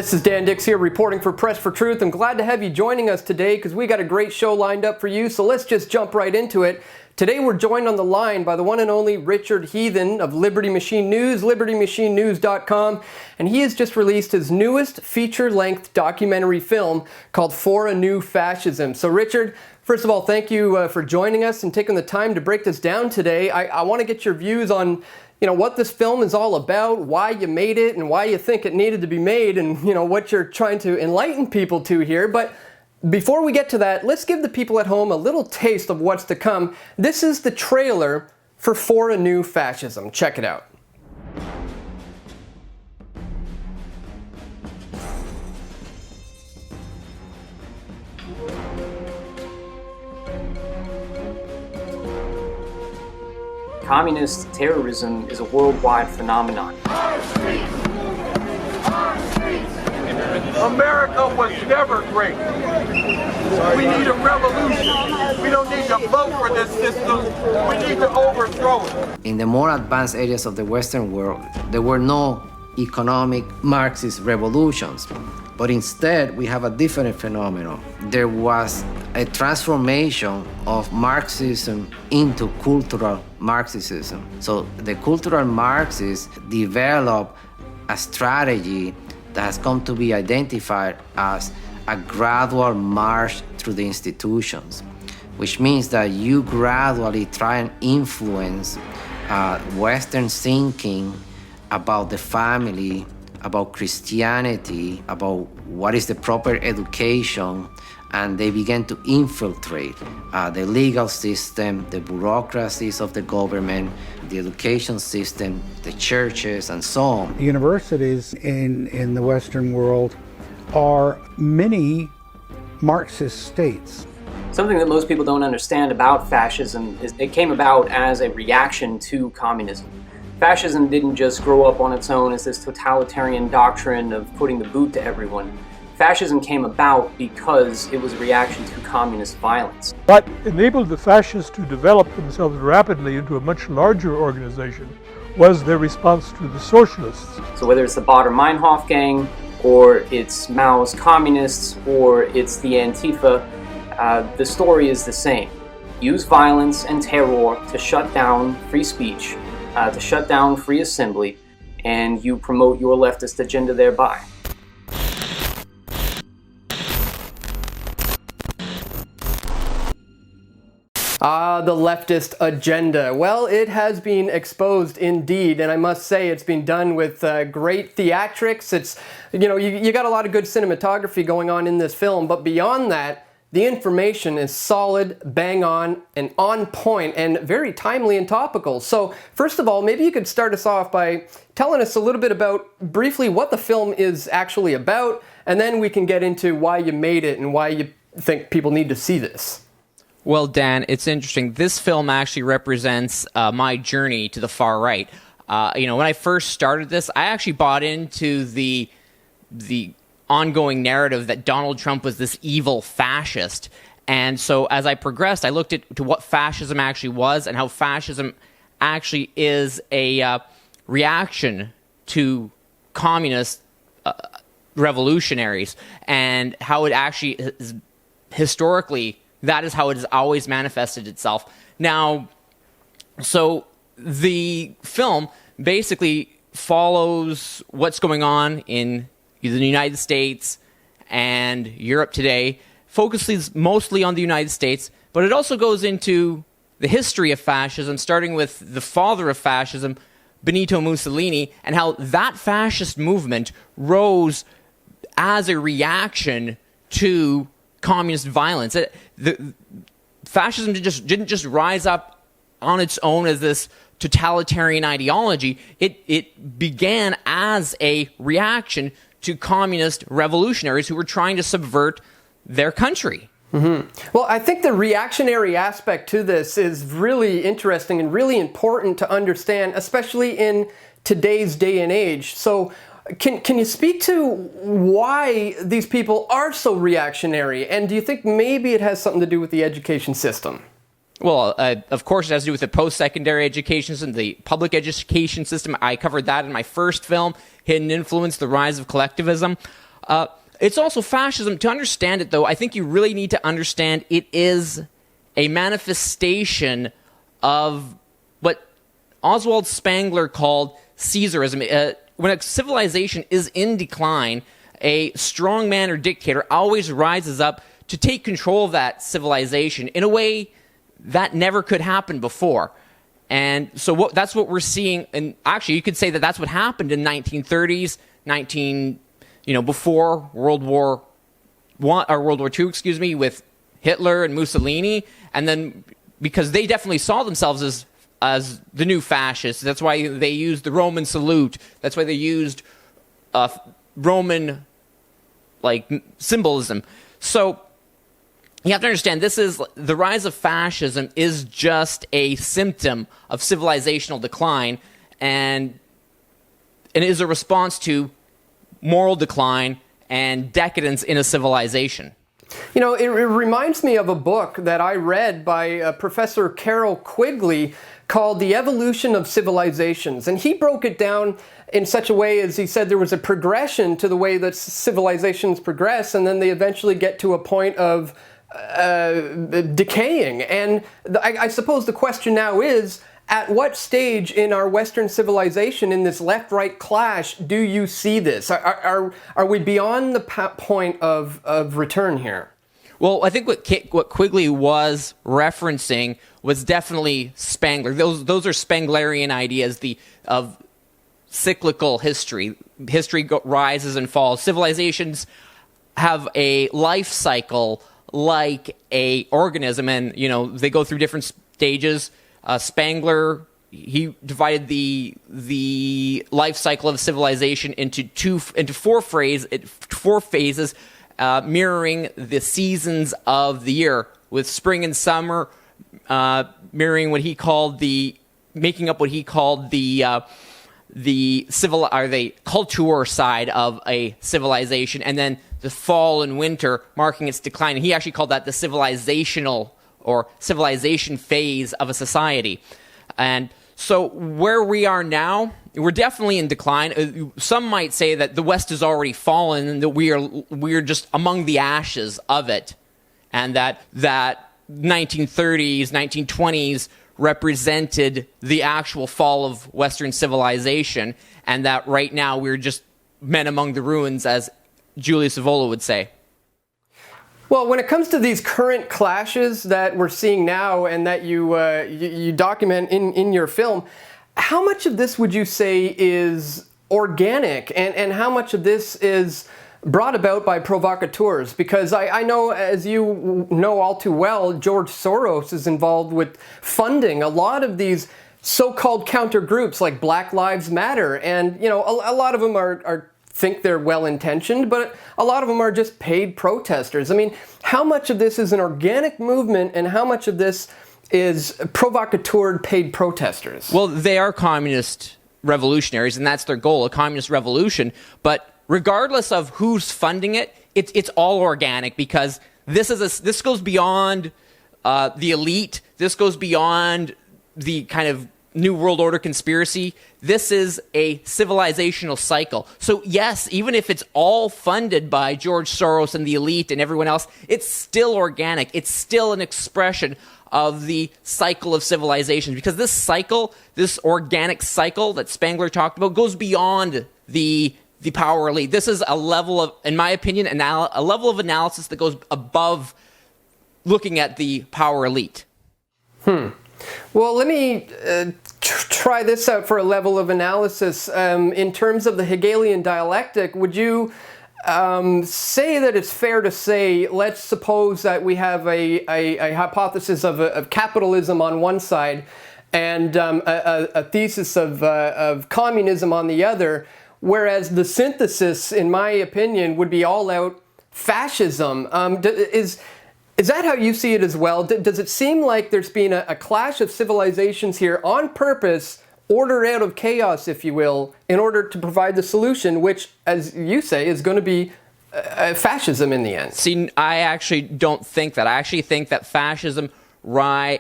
This is Dan Dix here reporting for Press for Truth. I'm glad to have you joining us today because we got a great show lined up for you, so let's just jump right into it. Today we're joined on the line by the one and only Richard Heathen of Liberty Machine News, libertymachinenews.com, and he has just released his newest feature-length documentary film called A New Fascism. So Richard, first of all, thank you for joining us and taking the time to break this down today. I want to get your views on what this film is all about, why you made it, and why you think it needed to be made, and what you're trying to enlighten people to here. But before we get to that, let's give the people at home a little taste of what's to come. This is the trailer for A New Fascism. Check it out. Communist terrorism is a worldwide phenomenon. America was never great. We need a revolution. We don't need to vote for this system. We need to overthrow it. In the more advanced areas of the Western world, there were no economic Marxist revolutions. But instead, we have a different phenomenon. There was a transformation of Marxism into cultural Marxism. So the cultural Marxists developed a strategy that has come to be identified as a gradual march through the institutions, which means that you gradually try and influence Western thinking about the family, about Christianity, about what is the proper education, and they began to infiltrate the legal system, the bureaucracies of the government, the education system, the churches, and so on. Universities in the Western world are mini Marxist states. Something that most people don't understand about fascism is it came about as a reaction to communism. Fascism didn't just grow up on its own as this totalitarian doctrine of putting the boot to everyone. Fascism came about because it was a reaction to communist violence. What enabled the fascists to develop themselves rapidly into a much larger organization was their response to the socialists. So whether it's the Baader-Meinhof gang, or it's Mao's communists, or it's the Antifa, the story is the same. Use violence and terror to shut down free speech, to shut down free assembly, and you promote your leftist agenda thereby. The leftist agenda. Well, it has been exposed indeed, and I must say it's been done with great theatrics. It's, you got a lot of good cinematography going on in this film, but beyond that, the information is solid, bang on, and on point, and very timely and topical. So, first of all, maybe you could start us off by telling us a little bit about, briefly, what the film is actually about, and then we can get into why you made it and why you think people need to see this. Well, Dan, it's interesting. This film actually represents my journey to the far right. When I first started this, I actually bought into the ongoing narrative that Donald Trump was this evil fascist. And so as I progressed, I looked at what fascism actually was and how fascism actually is a reaction to communist revolutionaries, and how it actually is historically, that is how it has always manifested itself. Now, so the film basically follows what's going on in the United States and Europe today, focuses mostly on the United States, but it also goes into the history of fascism, starting with the father of fascism, Benito Mussolini, and how that fascist movement rose as a reaction to communist violence. Fascism didn't just rise up on its own as this totalitarian ideology. It began as a reaction to communist revolutionaries who were trying to subvert their country. Mm-hmm. Well, I think the reactionary aspect to this is really interesting and really important to understand, especially in today's day and age. So can you speak to why these people are so reactionary? And do you think maybe it has something to do with the education system? Well, of course, it has to do with the post-secondary education system, the public education system. I covered that in my first film, Hidden Influence, The Rise of Collectivism. It's also fascism. To understand it, though, I think you really need to understand it is a manifestation of what Oswald Spengler called Caesarism. When a civilization is in decline, a strongman or dictator always rises up to take control of that civilization in a way that never could happen before. And so that's what we're seeing. And actually, you could say that that's what happened in 1930s, before World War II, with Hitler and Mussolini, and then because they definitely saw themselves as the new fascists. That's why they used the Roman salute. That's why they used Roman symbolism. So you have to understand, the rise of fascism is just a symptom of civilizational decline, and it is a response to moral decline and decadence in a civilization. It reminds me of a book that I read by Professor Carroll Quigley called The Evolution of Civilizations. And he broke it down in such a way as he said there was a progression to the way that civilizations progress, and then they eventually get to a point of decaying. And I suppose the question now is, at what stage in our Western civilization, in this left-right clash, do you see this? Are we beyond the point of return here? Well, I think what Quigley was referencing was definitely Spengler. Those are Spenglerian ideas of cyclical history. History rises and falls. Civilizations have a life cycle like a organism, and they go through different stages. Spengler, he divided the life cycle of civilization into four phases, mirroring the seasons of the year, with spring and summer mirroring making up what he called the culture side of a civilization, and then the fall and winter marking its decline. And he actually called that the civilizational or civilization phase of a society. And so where we are now, we're definitely in decline. Some might say that the West has already fallen and that we are just among the ashes of it, and that 1930s, 1920s represented the actual fall of Western civilization, and that right now we're just men among the ruins, as Julius Evola would say. Well, when it comes to these current clashes that we're seeing now and that you document in your film, how much of this would you say is organic, and how much of this is brought about by provocateurs? Because I know, as you know all too well, George Soros is involved with funding a lot of these so-called counter groups like Black Lives Matter, and a lot of them think they're well-intentioned, but a lot of them are just paid protesters. I mean, how much of this is an organic movement, and how much of this is provocateur paid protesters? Well, they are communist revolutionaries, and that's their goal, a communist revolution. But regardless of who's funding it, it's all organic, because this goes beyond the elite. This goes beyond the kind of New World Order conspiracy. This is a civilizational cycle. So yes, even if it's all funded by George Soros and the elite and everyone else, it's still organic. It's still an expression of the cycle of civilization, because this cycle, this organic cycle that Spengler talked about, goes beyond the power elite. This is a level of, in my opinion, a level of analysis that goes above looking at the power elite. Well, let me try this out for a level of analysis. In terms of the Hegelian dialectic, would you say that it's fair to say, let's suppose that we have a hypothesis of capitalism on one side and a thesis of communism on the other, whereas the synthesis, in my opinion, would be all-out fascism. Is that how you see it as well? Does it seem like there's been a clash of civilizations here on purpose, order out of chaos, if you will, in order to provide the solution, which, as you say, is going to be fascism in the end? See, I actually don't think that. I actually think that fascism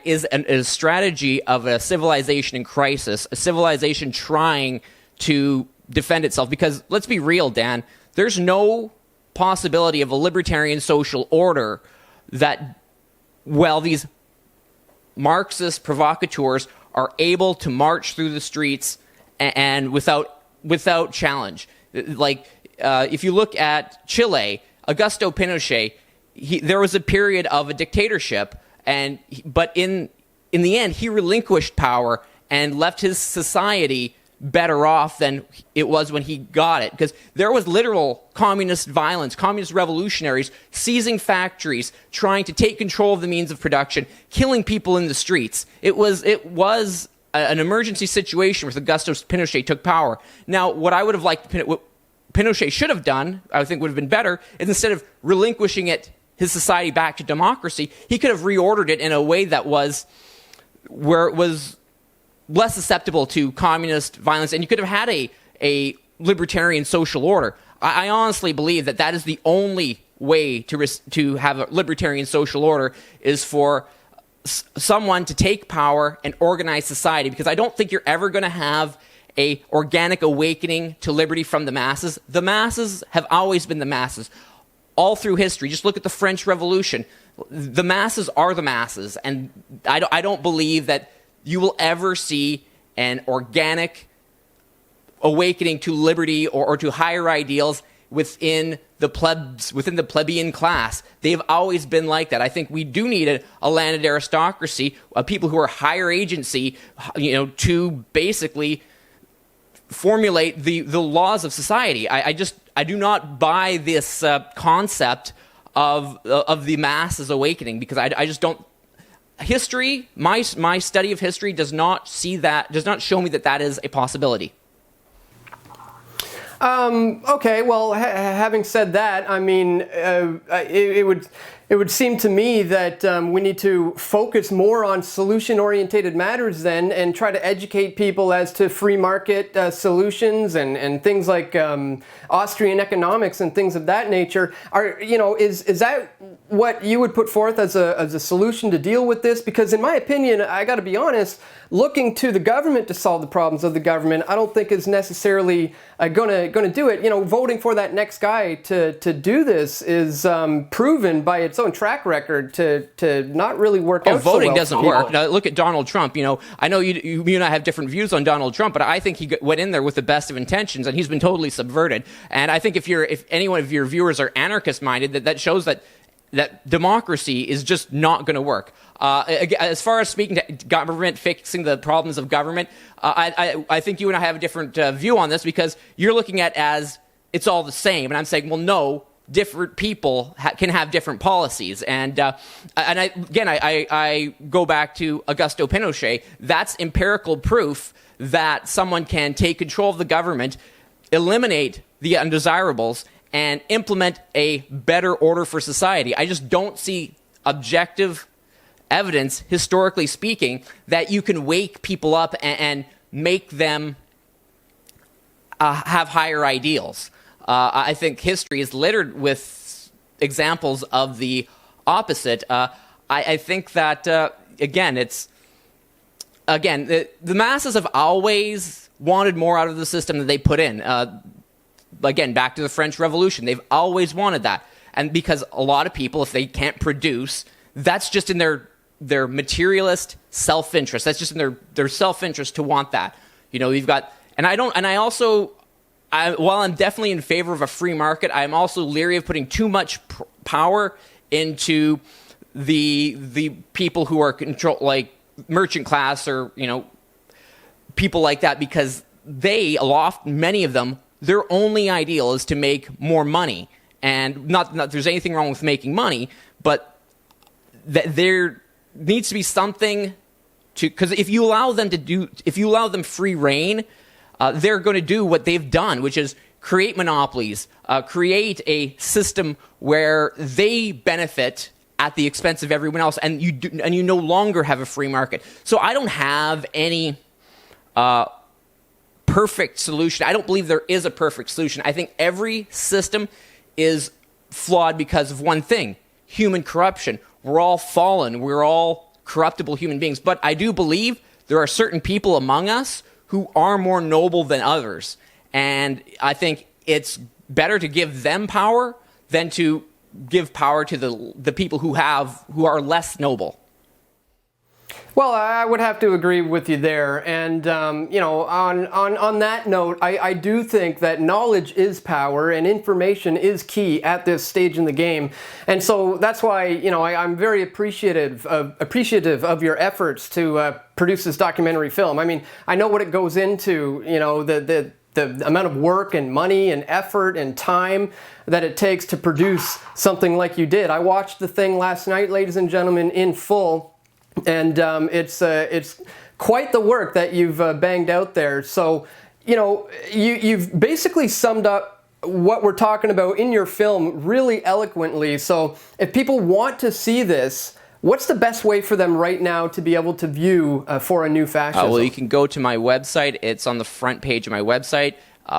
is a strategy of a civilization in crisis, a civilization trying to defend itself. Because let's be real, Dan, there's no possibility of a libertarian social order that, well, these Marxist provocateurs are able to march through the streets and without challenge. Like, if you look at Chile, Augusto Pinochet, there was a period of a dictatorship, but in the end, he relinquished power and left his society better off than it was when he got it, because there was literal communist violence, communist revolutionaries seizing factories, trying to take control of the means of production, killing people in the streets. It was an emergency situation where Augusto Pinochet took power. Now, what I would have liked, what Pinochet should have done, I think would have been better, is instead of relinquishing his society back to democracy, he could have reordered it in a way that was where it was less susceptible to communist violence, and you could have had a libertarian social order. I honestly believe that is the only way to have a libertarian social order, is for someone to take power and organize society, because I don't think you're ever going to have a organic awakening to liberty from the masses. The masses have always been the masses all through history. Just look at the French Revolution. The masses are the masses, and I don't believe that you will ever see an organic awakening to liberty or to higher ideals within the plebeian class. They've always been like that. I think we do need a landed aristocracy, people who are higher agency, to basically formulate the laws of society. I do not buy this concept of the masses awakening, because I just don't. History, my study of history does not show me that is a possibility. Okay, well, having said that, I mean, it would seem to me that we need to focus more on solution-oriented matters then, and try to educate people as to free market solutions and things like Austrian economics and things of that nature. Is that what you would put forth as a solution to deal with this? Because in my opinion, I got to be honest, looking to the government to solve the problems of the government, I don't think is necessarily going to do it. Voting for that next guy to do this is proven by its own track record to not really work out. Voting so well doesn't work. Now, look at Donald Trump. I know you and I have different views on Donald Trump, but I think he went in there with the best of intentions, and he's been totally subverted. And I think if any one of your viewers are anarchist-minded, that shows that democracy is just not going to work. As far as speaking to government, fixing the problems of government, I think you and I have a different view on this, because you're looking at as it's all the same, and I'm saying, well, no, different people can have different policies. And I go back to Augusto Pinochet. That's empirical proof that someone can take control of the government, eliminate the undesirables, and implement a better order for society. I just don't see objective evidence, historically speaking, that you can wake people up and make them have higher ideals. I think history is littered with examples of the opposite. I think that, the masses have always wanted more out of the system than they put in. Again, back to the French Revolution. They've always wanted that. And because a lot of people, if they can't produce, that's just in their materialist self-interest. That's just in their self-interest to want that. You've got, while I'm definitely in favor of a free market, I'm also leery of putting too much power into the people who are like merchant class or, people like that, because many of them, their only ideal is to make more money. And not there's anything wrong with making money, but there needs to be something because if you allow them free reign, they're going to do what they've done, which is create monopolies, create a system where they benefit at the expense of everyone else, and you no longer have a free market. So I don't have any perfect solution. I don't believe there is a perfect solution. I think every system is flawed because of one thing: human corruption. We're all fallen. We're all corruptible human beings. But I do believe there are certain people among us who are more noble than others. And I think it's better to give them power than to give power to the people who are less noble. Well, I would have to agree with you there. And, on that note, I do think that knowledge is power and information is key at this stage in the game. And so that's why, I'm very appreciative of your efforts to produce this documentary film. I mean, I know what it goes into, the amount of work and money and effort and time that it takes to produce something like you did. I watched the thing last night, ladies and gentlemen, in full. And it's quite the work that you've banged out there. So, you've basically summed up what we're talking about in your film really eloquently. So if people want to see this, what's the best way for them right now to be able to view For a New Fascism? Well, you can go to my website. It's on the front page of my website,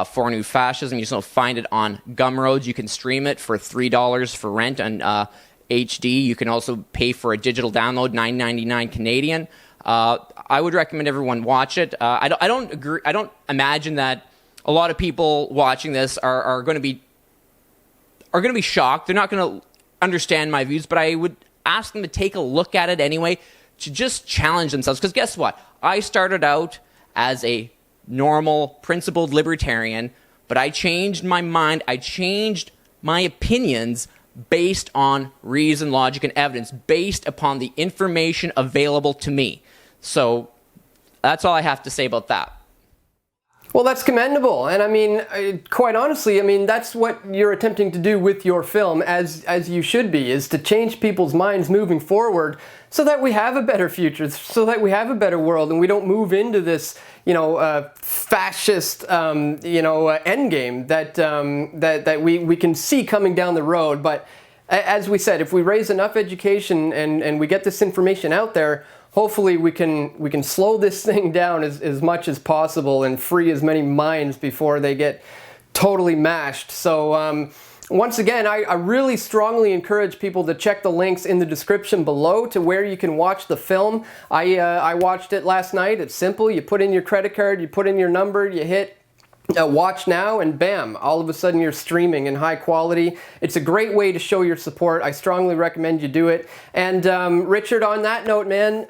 For a New Fascism. You can find it on Gumroad. You can stream it for $3 for rent on HD. You can also pay for a digital download, $9.99 Canadian. I would recommend everyone watch it. I don't imagine that a lot of people watching this are going to be shocked. They're not going to understand my views, but I would ask them to take a look at it anyway, to just challenge themselves. Because guess what? I started out as a normal, principled libertarian, but I changed my mind. I changed my opinions based on reason, logic, and evidence, based upon the information available to me. So that's all I have to say about that. Well, that's commendable. And I mean, quite honestly, that's what you're attempting to do with your film, as you should be, is to change people's minds moving forward so that we have a better future, so that we have a better world, and we don't move into this, fascist, endgame that we can see coming down the road. But as we said, if we raise enough education and we get this information out there, hopefully we can slow this thing down as much as possible and free as many minds before they get totally mashed. So once again, I really strongly encourage people to check the links in the description below to where you can watch the film. I watched it last night. It's simple. You put in your credit card, you put in your number, you hit watch now, and bam, all of a sudden you're streaming in high quality. It's a great way to show your support. I strongly recommend you do it. And Richard, on that note, man,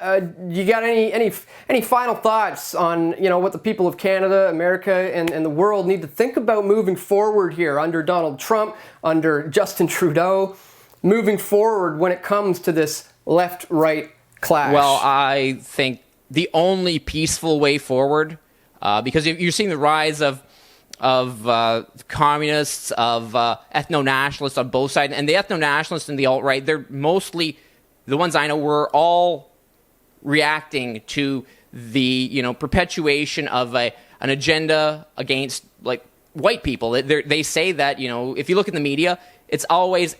you got any final thoughts on what the people of Canada, America, and the world need to think about moving forward here under Donald Trump, under Justin Trudeau, moving forward when it comes to this left-right clash? Well, I think the only peaceful way forward, because you're seeing the rise of communists, of ethno-nationalists on both sides, and the ethno-nationalists and the alt-right, they're mostly, the ones I know, were all reacting to the perpetuation of an agenda against white people. They say that if you look in the media, it's always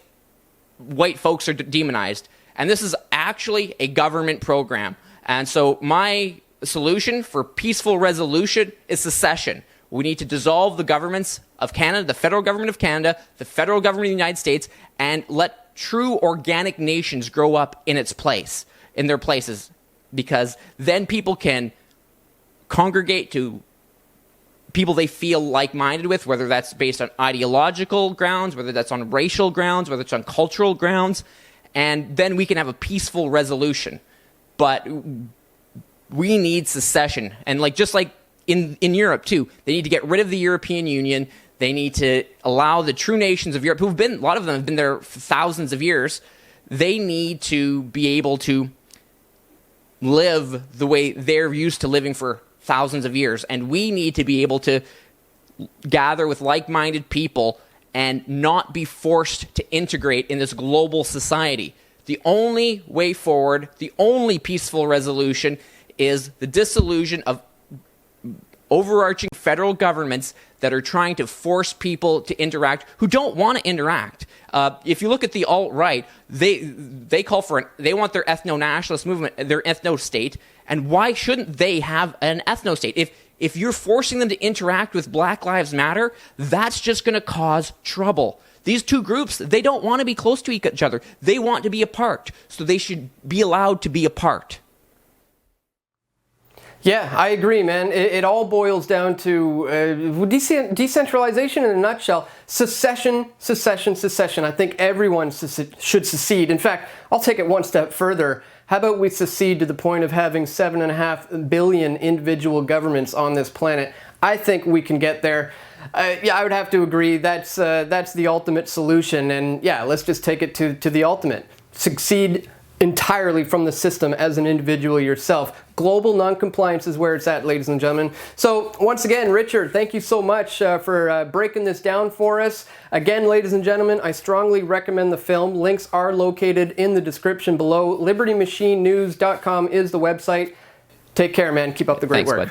white folks are demonized, and this is actually a government program. And so my solution for peaceful resolution is secession. We need to dissolve the governments of Canada, the federal government of Canada, the federal government of the United States, and let true organic nations grow up in their places, because then people can congregate to people they feel like-minded with, whether that's based on ideological grounds, whether that's on racial grounds, whether it's on cultural grounds, and then we can have a peaceful resolution. But we need secession. And just like in Europe too, they need to get rid of the European Union. They need to allow the true nations of Europe, a lot of them have been there for thousands of years, they need to be able to live the way they're used to living for thousands of years. And we need to be able to gather with like-minded people and not be forced to integrate in this global society. The only way forward, the only peaceful resolution is the dissolution of overarching federal governments that are trying to force people to interact who don't want to interact. If you look at the alt-right, they call for they want their ethno-nationalist movement, their ethno-state, and why shouldn't they have an ethno-state? If you're forcing them to interact with Black Lives Matter, that's just going to cause trouble. These two groups, they don't want to be close to each other. They want to be apart, so they should be allowed to be apart. Yeah, I agree, man. It all boils down to decentralization in a nutshell. Secession, secession, secession. I think everyone should secede. In fact, I'll take it one step further. How about we secede to the point of having 7.5 billion individual governments on this planet? I think we can get there. Yeah, I would have to agree. That's the ultimate solution. And yeah, let's just take it to the ultimate. Succeed entirely from the system as an individual yourself. Global non-compliance is where it's at, ladies and gentlemen. So once again, Richard, thank you so much for breaking this down for us. Again, ladies and gentlemen, I strongly recommend the film. Links are located in the description below. LibertyMachineNews.com is the website. Take care, man. Keep up the great work. Bud.